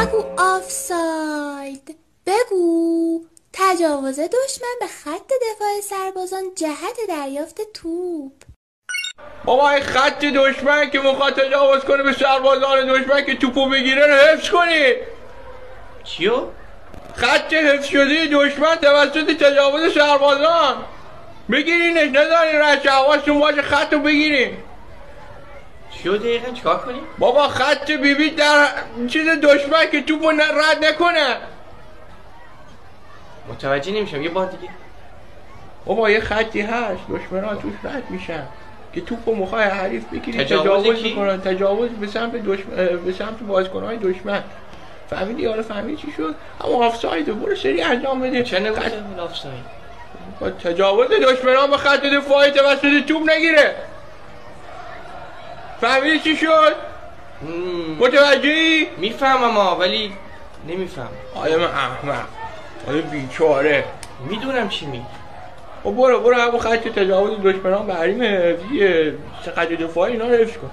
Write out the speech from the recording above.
نگو آفساید، بگو تجاوز دشمن به خط دفاع سربازان جهت دریافت توپ. بابا این خط دشمن که میخواد تجاوز کنه به سربازان دشمن که توپو بگیره رو حفظ کنید. چیو؟ خط حفظ شده دشمن توسط تجاوز سربازان بگیرینش، نذارین رد حواستون باشه خط رو بگیرین. چیو دقیقا چیکار کنیم؟ بابا خط بیبی در چیز دشمن که توپو رد نکنه. متوجه نمیشم، یه بار دیگه. بابا یه خطی هست دشمنان توش رد میشن که توپو میخوای حریف بگیری تجاوز میکنن، تجاوز به سمت به سمت بازیکن‌های دشمن. فهمیدی؟ آره فهمیدی چی شد؟ اما آفساید برو سری انجام بده. چه نگفتم آفساید؟ با تجاوز دشمنان به خط دفاعی توسط توپ نگیره. فهمیدی چی شد؟ متوجهی؟ میفهمم ولی نمیفهم. آدم احمق، آدم بیچاره. میدونم چی میگی. برو همون خط تجاوز دشمنان به حریم خط دفاعی اینا رو حفظ کن.